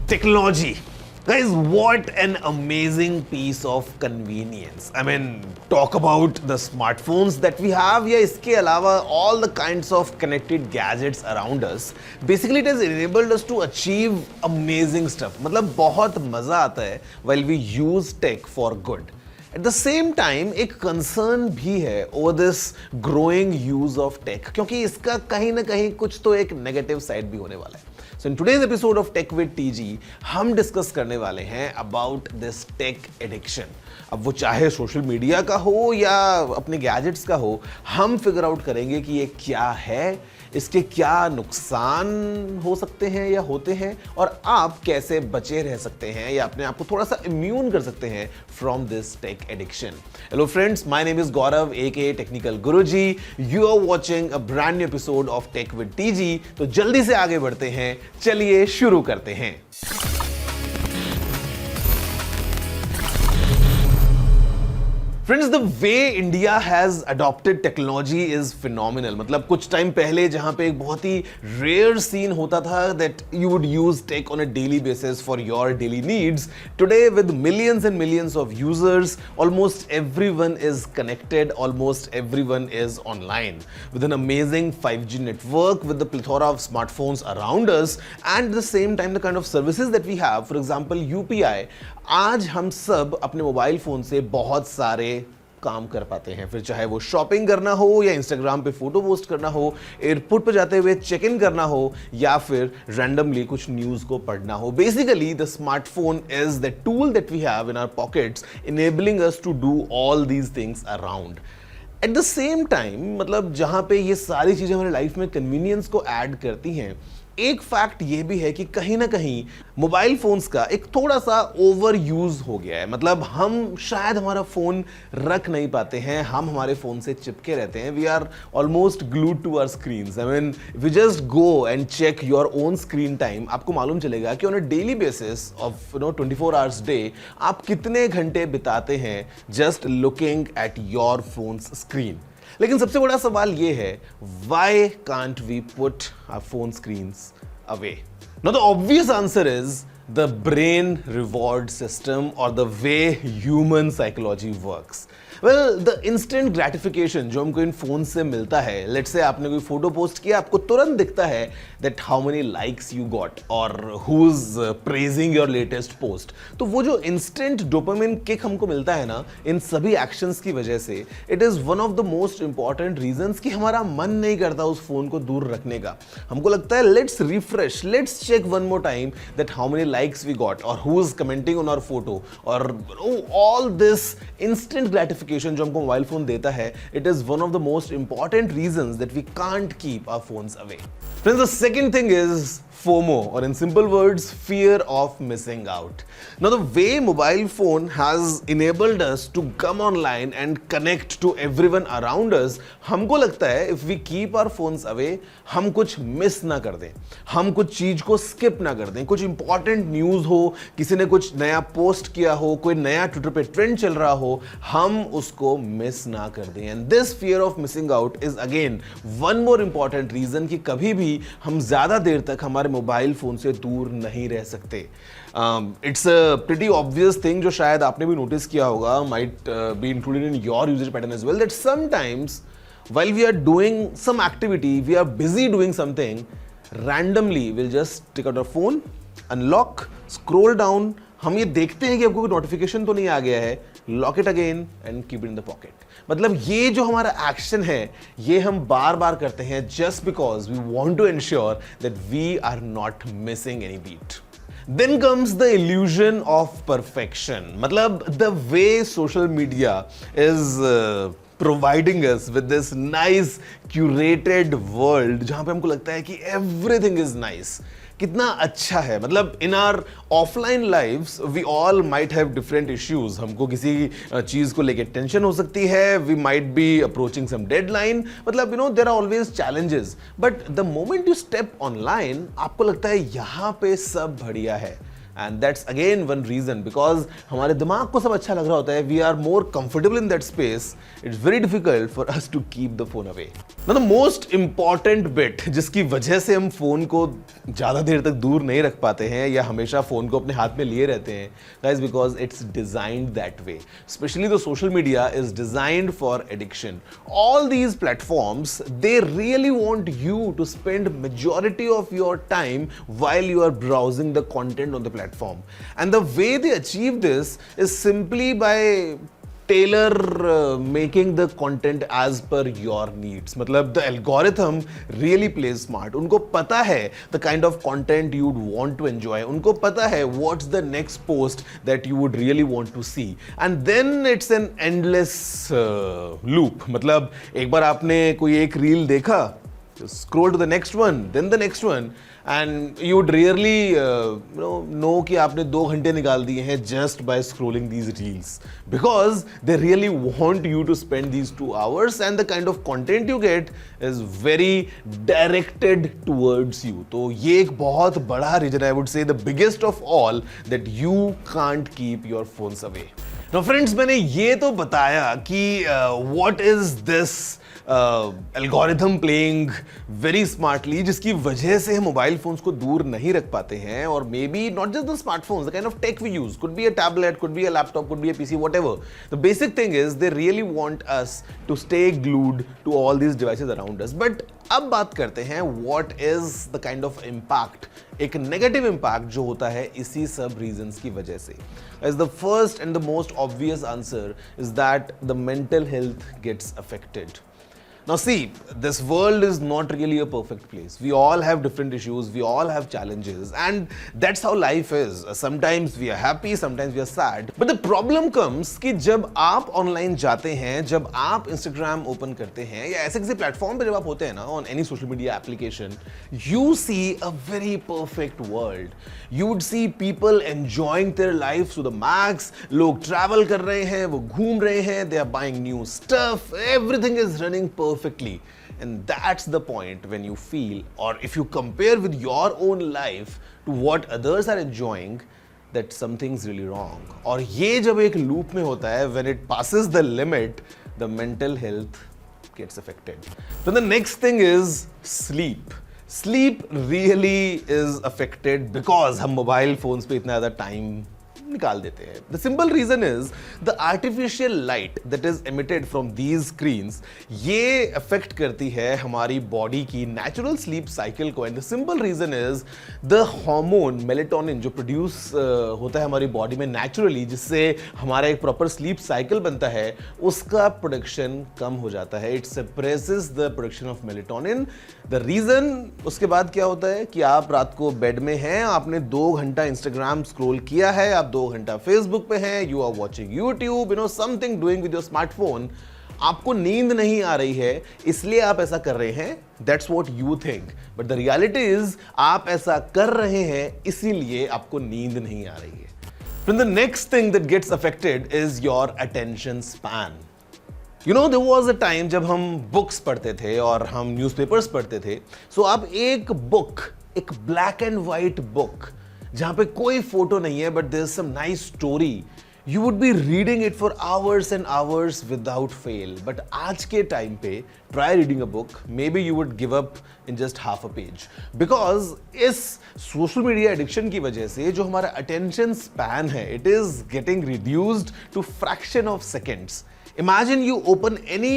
Technology. Guys, what an amazing piece of convenience. I mean, talk about the smartphones that we have, या इसके अलावा all the kinds of connected gadgets around us. Basically, it has enabled us to achieve amazing stuff. मतलब बहुत मजा आता है while we use tech for good. At the same time, एक concern भी है over this growing use of tech, क्योंकि इसका कहीं ना कहीं कुछ तो एक नेगेटिव साइड भी होने वाला है. So in today's episode of Tech with TG, हम डिस्कस करने वाले हैं about this tech addiction. अब वो चाहे सोशल मीडिया का हो या अपने गैजेट्स का हो, हम फिगर आउट करेंगे कि ये क्या है, इसके क्या नुकसान हो सकते हैं या होते हैं, और आप कैसे बचे रह सकते हैं या अपने आप को थोड़ा सा इम्यून कर सकते हैं from this tech addiction. Hello friends, my name is Gaurav aka technical Guruji. You are watching a brand new episode of tech with TG. तो जल्दी से आगे बढ़ते हैं, चलिए शुरू करते हैं. Friends, the way India has adopted technology is phenomenal. मतलब कुछ टाइम पहले जहाँ पे एक बहुत ही rare scene होता था that you would use tech on a daily basis for your daily needs. Today, with millions and millions of users, almost everyone is connected, almost everyone is online. With an amazing 5G network, with the plethora of smartphones around us, and at the same time the kind of services that we have, for example UPI, आज हम सब अपने mobile phone से बहुत सारे काम कर पाते हैं. फिर चाहे वो शॉपिंग करना हो या इंस्टाग्राम पे फोटो पोस्ट करना हो, एयरपोर्ट पे जाते हुए चेक इन करना हो, या फिर रैंडमली कुछ न्यूज को पढ़ना हो. Basically the smartphone is the tool that we have in our pockets, enabling us to do all these things around. At the same time, मतलब जहां पे ये सारी चीजें हमारी लाइफ में कन्वीनियंस को ऐड करती हैं, एक फैक्ट ये भी है कि कहीं ना कहीं मोबाइल फोन्स का एक थोड़ा सा ओवर यूज हो गया है. मतलब हम शायद हमारा फोन रख नहीं पाते हैं, हम हमारे फोन से चिपके रहते हैं. We are almost glued to our screens. I mean, if you just go and check your own screen time, आपको मालूम चलेगा कि on a daily basis of 24 hours day आप कितने घंटे बिताते हैं just looking at your phones screen. लेकिन सबसे बड़ा सवाल ये है, why can't we put our phone screens away? Now the obvious answer is the brain reward system, or the way human psychology works. Well, the instant gratification जो हमको इन phone से मिलता है, let's say आपने कोई फोटो पोस्ट किया, आपको तुरंत दिखता है that how many likes you got or who's praising your latest post. तो वो जो instant dopamine kick हमको मिलता है ना इन सभी actions की वजह से, it is one of the most important reasons कि हमारा मन नहीं करता उस फोन को दूर रखने का. हमको लगता है let's refresh, let's check one more time that how many likes we got or who's commenting on our photo, or all this instant gratification जो हमको मोबाइल फोन देता है, it is one of the most important reasons that we can't keep our phones away. Friends, the second thing is FOMO, or in simple words, fear of missing out. Now, the way mobile phone has enabled us to come online and connect to everyone around us, हमको लगता है if we keep our phones away, हम कुछ miss ना कर दें, हम कुछ चीज को स्किप ना कर दें. कुछ इंपॉर्टेंट न्यूज हो, किसी ने कुछ नया पोस्ट किया हो, कोई नया ट्विटर पे ट्रेंड चल रहा हो, हम उसको मिस ना कर दें. And this fear of missing out is again one more important reason कि कभी भी हम ज्यादा देर तक हमारे मोबाइल फोन से दूर नहीं रह सकते. It's a pretty obvious thing जो शायद आपने भी नोटिस किया होगा, might be included in your usage pattern as well, that sometimes while we are doing some activity, we are busy doing something, randomly we'll just take out our phone, unlock, scroll down, हम ये देखते हैं कि आपको कोई notification तो नहीं आ गया है, lock it again and keep it in the pocket. मतलब ये जो हमारा एक्शन है, ये हम बार बार करते हैं just because we want to ensure that we are not missing any beat. Then comes the illusion of perfection. मतलब the way social media is providing us with this nice curated world जहाँ पे हमको लगता है कि everything is nice. कितना अच्छा है. मतलब in our offline lives we all might have different issues. हमको किसी चीज को लेके टेंशन हो सकती है, we might be approaching some deadline, मतलब there are always challenges. But the moment you step online, आपको लगता है यहाँ पे सब बढ़िया है. And that's again one reason, because हमारे दिमाग को सब अच्छा लग रहा होता है, we are more comfortable in that space, it's very difficult for us to keep the phone away. The most important bit जिसकी वजह से हम फोन को ज्यादा देर तक दूर नहीं रख पाते हैं या हमेशा फोन को अपने हाथ में लिए रहते हैं, guys, because it's designed that way. Especially the social media is designed for addiction. All these platforms, they really want you to spend majority of your time while you are browsing the content on the platform. And the way they achieve this is simply by tailor making the content as per your needs. मतलब the algorithm really plays smart. उनको पता है the kind of content you would want to enjoy. उनको पता है what's the next post that you would really want to see. And then it's an endless loop. मतलब एक बार आपने कोई एक रील देखा, scroll to the next one, then the next one, and you would really know कि आपने 2 घंटे निकाल दिए हैं just by scrolling these reels, because they really want you to spend these 2 hours and the kind of content you get is very directed towards you. तो ये एक बहुत बड़ा reason, I would say the biggest of all, that you can't keep your phones away. Now friends, मैंने ये तो बताया कि what is this algorithm playing very smartly, जिसकी वजह से हम मोबाइल फोन्स को दूर नहीं रख पाते हैं, और maybe not just the smartphones, the kind of tech we use, could be a tablet, could be a laptop, could be a PC, whatever. The basic thing is they really want us to stay glued to all these devices around us. But अब बात करते हैं what is the kind of impact, एक negative impact जो होता है इसी सब रीजंस की वजह से. As the first and the most obvious answer is that the mental health gets affected. Now see, this world is not really a perfect place. We all have different issues, we all have challenges, and that's how life is. Sometimes we are happy, sometimes we are sad. But the problem comes कि जब आप online जाते हैं, जब आप Instagram open करते हैं या ऐसे किसी platform पे जब आप होते हैं ना, on any social media application, you see a very perfect world. You would see people enjoying their lives to the max. लोग travel कर रहे हैं, वो घूम रहे हैं, they are buying new stuff, everything is running perfectly. And that's the point when you feel, or if you compare with your own life to what others are enjoying, that something's really wrong. और ये जब एक loop में होता है, when it passes the limit, the mental health gets affected. Then the next thing is sleep. Sleep really is affected because हम mobile phones पे इतना ज़्यादा टाइम निकाल देते हैं. The simple reason is the artificial light that is emitted from these screens, ये affect करती है हमारी body की natural sleep cycle को. And the simple reason is the hormone melatonin जो produce होता है हमारी body में naturally, जिससे हमारा एक proper sleep cycle बनता है, उसका production कम हो जाता है. It suppresses the production of melatonin. The reason, उसके बाद क्या होता है कि आप रात को बेड में हैं, आपने 2 घंटा Instagram स्क्रॉल किया है, आप 2 घंटा फेसबुक पे हैं, you are watching YouTube, something doing with your smartphone, आपको नींद नहीं आ रही है इसलिए आप ऐसा कर रहे हैं. That's what you think, but the reality is आप ऐसा कर रहे हैं इसीलिए आपको नींद नहीं आ रही है. Then the next thing that gets affected is your attention span. there was a time जब हम बुक्स पढ़ते थे और हम न्यूज़पेपर्स पढ़ते थे. सो आप एक बुक, एक ब्लैक एंड व्हाइट बुक जहां पे कोई फोटो नहीं है, but there is some nice story, you would be reading it for hours and hours without fail. But आज के टाइम पे try reading a book, maybe you would give up in just half a page, because इस social media addiction की वजह से जो हमारा attention span है, it is getting reduced to fraction of seconds. Imagine you open any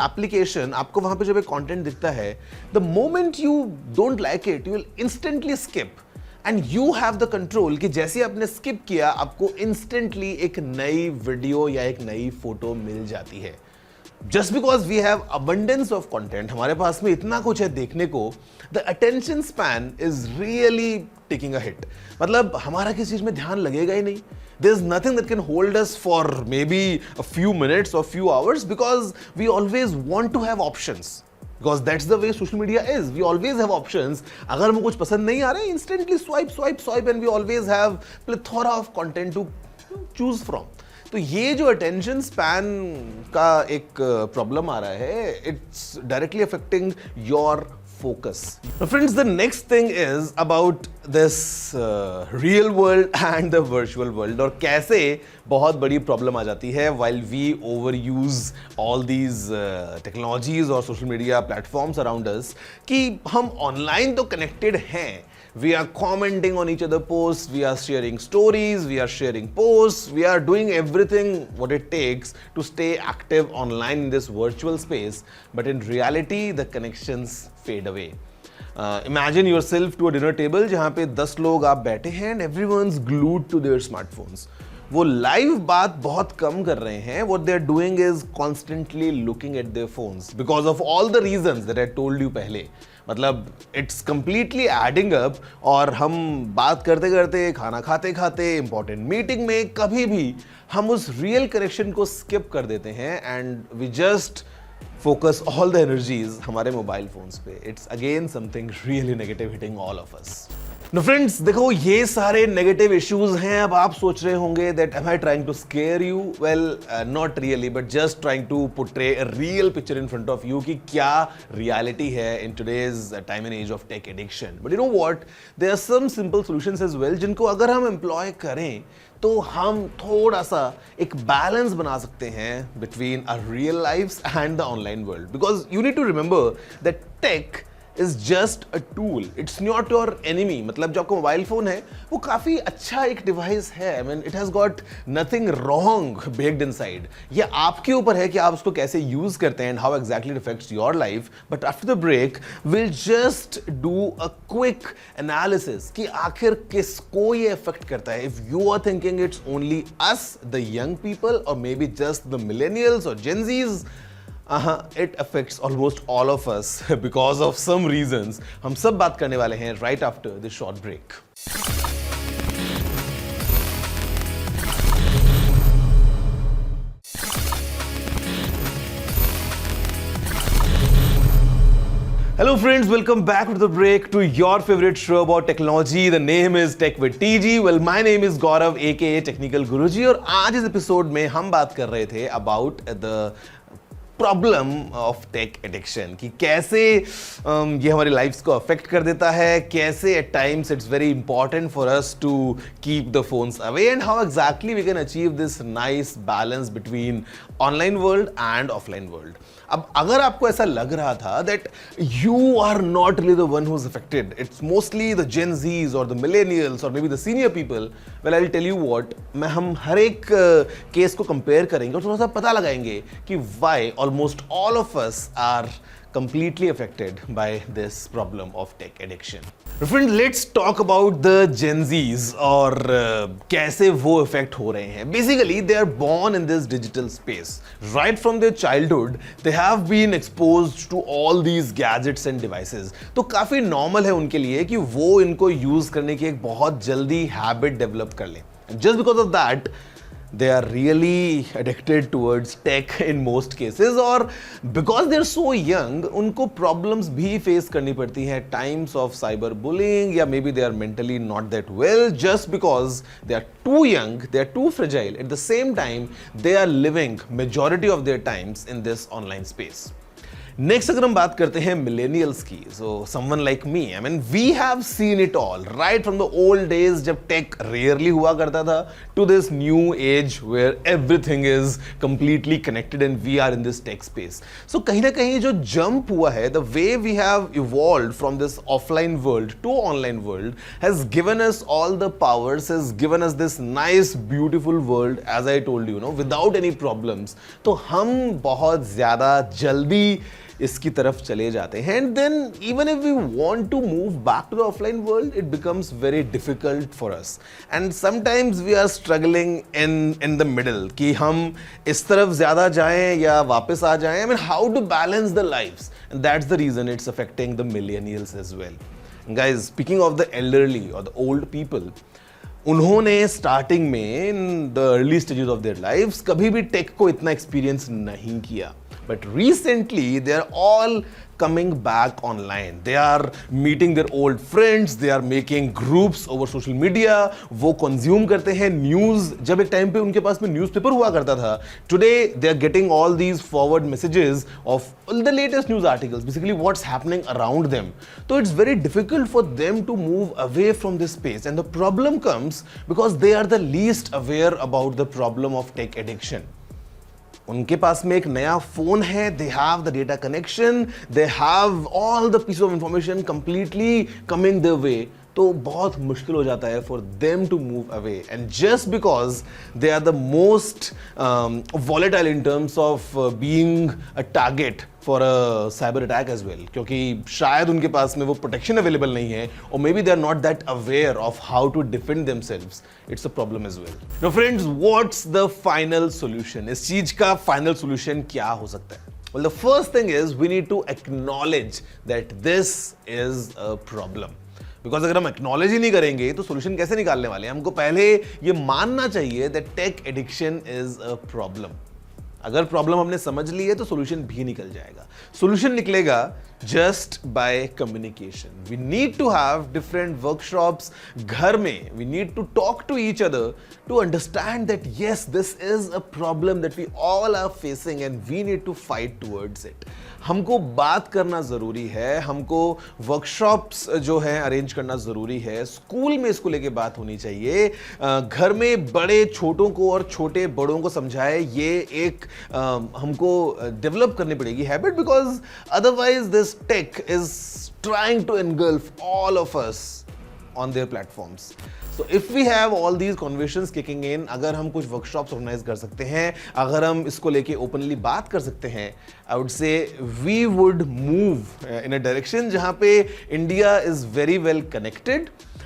application, आपको वहां पे जब एक content दिखता है, the moment you don't like it, you will instantly skip. And you have the control कि जैसे आपने skip किया, आपको instantly एक नई वीडियो या एक नई फोटो मिल जाती है. Just because we have abundance of content, हमारे पास में इतना कुछ है देखने को, the attention span is really taking a hit. मतलब हमारा किसी चीज में ध्यान लगेगा ही नहीं. There's nothing that can hold us for maybe a few minutes or few hours, because we always want to have options. Because that's the way social media is. We always have options. अगर हमको कुछ पसंद नहीं आ रहा है, instantly swipe, and we always have plethora of content to choose from. तो ये जो अटेंशन स्पैन का एक प्रॉब्लम आ रहा है, it's directly affecting your focus. Now friends, the next thing is about this real world and the virtual world, और कैसे बहुत बड़ी प्रॉब्लम आ जाती है while we overuse all these technologies और social media platforms around us, कि हम online तो connected हैं, we are commenting on each other posts, we are sharing stories, we are sharing posts, we are doing everything what it takes to stay active online in this virtual space, but in reality the connections fade away. Imagine yourself to a dinner table जहाँ पे 10 लोग आप बैठे हैं and everyone's glued to their smartphones. वो live बात बहुत कम कर रहे हैं. What they're doing is constantly looking at their phones because of all the reasons that I told you पहले. मतलब इट्स कंप्लीटली एडिंग अप, और हम बात करते करते, खाना खाते खाते, इंपॉर्टेंट मीटिंग में, कभी भी हम उस रियल कनेक्शन को स्किप कर देते हैं and we just focus all the energies हमारे मोबाइल फोन्स पे. It's again something really negative hitting all of us. No friends, देखो ये सारे नेगेटिव इश्यूज हैं. अब आप सोच रहे होंगे that am I trying to scare you. Well, not really, but just trying to portray a real picture in front of you कि क्या रियलिटी है in today's time and age of tech addiction. But you know what, there are some simple solutions as well, जिनको अगर हम employ करें तो हम थोड़ा सा एक बैलेंस बना सकते हैं between our real lifes and the online world. Because you need to remember that tech is just a tool. It's not your enemy. मतलब जो आपका मोबाइल फोन है वो काफी अच्छा एक डिवाइस है. I mean, it has got nothing wrong baked inside. ये आपके ऊपर है कि आप उसको कैसे यूज करते हैं and how exactly it affects your life. But after the break, we'll just do a quick analysis कि आखिर किसको ये affect करता है. If you are thinking it's only us, the young people, or maybe just the millennials or Gen Zs, it affects almost all of us because of some reasons. हम सब बात करने वाले हैं right after this short break. Hello friends, welcome back to the break to your favorite show about technology. The name is Tech with TG. Well, my name is Gaurav aka Technical Guruji, और आज इस episode में हम बात कर रहे थे about the problem of tech addiction, कि कैसे ये हमारी लाइफ्स को अफेक्ट कर देता है, कैसे at times it's very important for us to keep the phones away, and how exactly we can achieve this nice balance between online world and offline world. अब अगर आपको ऐसा लग रहा था that you are not really the one who is affected, it's mostly the gen Zs और the millennials और maybe the senior people, well I will tell you what, मैं हम हर एक केस को कंपेयर करेंगे और थोड़ा सा पता लगाएंगे कि why almost all of us are completely affected by this problem of tech addiction. Friends, let's talk about the Gen Zs और कैसे वो affect हो रहे हैं. Basically, they are born in this digital space. Right from their childhood, they have been exposed to all these gadgets and devices. तो काफी normal है उनके लिए कि वो इनको use करने की एक बहुत जल्दी habit develop कर लें. Just because of that, they are really addicted towards tech in most cases, और because they are so young, उनको problems भी face करनी पड़ती हैं, times of cyber bullying, या maybe they are mentally not that well, just because they are too young, they are too fragile. At the same time, they are living majority of their times in this online space. Next अगर हम बात करते हैं millennials की, so someone like me, I mean we have seen it all right from the old days जब tech rarely हुआ करता था to this new age where everything is completely connected and we are in this tech space. So कहीं ना कहीं जो jump हुआ है, the way we have evolved from this offline world to online world has given us all the powers, has given us this nice beautiful world, as I told you know, without any problems. तो हम बहुत ज्यादा जल्दी इसकी तरफ चले जाते हैं, and then even if we want to move back to the offline world, it becomes very difficult for us, and sometimes we are struggling in the middle कि हम इस तरफ ज्यादा जाएं या वापस आ जाएं. I mean how to balance the lives, and that's the reason it's affecting the millennials as well. Guys, speaking of the elderly और द ओल्ड पीपल, उन्होंने स्टार्टिंग में in the early stages of their lifes कभी भी take को इतना experience नहीं किया, but recently they are all coming back online. They are meeting their old friends, they are making groups over social media. वो consume करते हैं news. जब एक time पे उनके पास में newspaper हुआ करता था, today they are getting all these forward messages of the latest news articles, basically what's happening around them. So it's very difficult for them to move away from this space, and the problem comes because they are the least aware about the problem of tech addiction. उनके पास में एक नया phone है, they have the data connection, they have all the piece of information completely coming their way. तो बहुत मुश्किल हो जाता है for them to move away, and just because they are the most volatile in terms of being a target for a cyber attack as well, क्योंकि शायद उनके पास में वो protection available नहीं है, or maybe they are not that aware of how to defend themselves. It's a problem as well. Now friends, what's the final solution? इस चीज का final solution क्या हो सकता है? Well, the first thing is we need to acknowledge that this is a problem. Because अगर हम acknowledge ही नहीं करेंगे तो सोल्यूशन कैसे निकालने वाले हैं? हमको पहले ये मानना चाहिए that tech addiction is a problem. अगर प्रॉब्लम हमने समझ ली है तो सोल्यूशन भी निकल जाएगा. सोल्यूशन निकलेगा just by communication. We need to have different workshops घर में. We need to talk to each other to understand that yes, this is a problem that we all are facing and we need to fight towards it. हमको बात करना ज़रूरी है, हमको workshops जो हैं अरेंज करना ज़रूरी है, स्कूल में इसको लेके बात होनी चाहिए, घर में बड़े छोटों को और छोटे बड़ों को समझाए, ये एक हमको डेवलप करनी पड़ेगी habit, because otherwise this tech is trying to engulf all of us on their platforms. So if we have all these conversations kicking in, अगर हम कुछ workshops organize कर सकते हैं, अगर हम इसको लेके openly बात कर सकते हैं, I would say we would move in a direction जहाँ पे India is very well connected.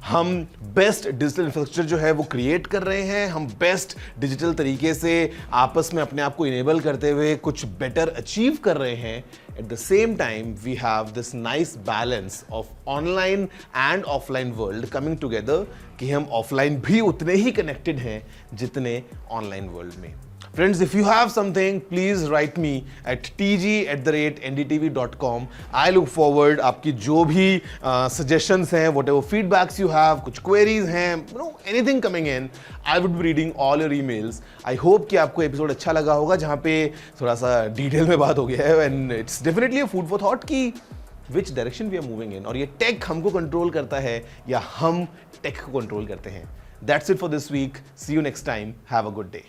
हम बेस्ट डिजिटल इंफ्रास्ट्रक्चर जो है वो क्रिएट कर रहे हैं, हम बेस्ट डिजिटल तरीके से आपस में अपने आप को इनेबल करते हुए कुछ बेटर अचीव कर रहे हैं. At the same time we have this nice balance of online and offline world coming together, कि हम ऑफलाइन भी उतने ही कनेक्टेड हैं जितने ऑनलाइन वर्ल्ड में. Friends, if you have something, please write me at tg@ndtv.com. I look forward. आपकी जो भी suggestions हैं, whatever feedbacks you have, कुछ queries हैं, anything coming in, I would be reading all your emails. I hope कि आपको episode अच्छा लगा होगा, जहाँ पे थोड़ा सा डिटेल में बात हो गया है, and it's definitely a food for thought कि which direction we are moving in, और ये tech हमको कंट्रोल करता है या हम tech को कंट्रोल करते हैं. That's it for this week. See you next time. Have a good day.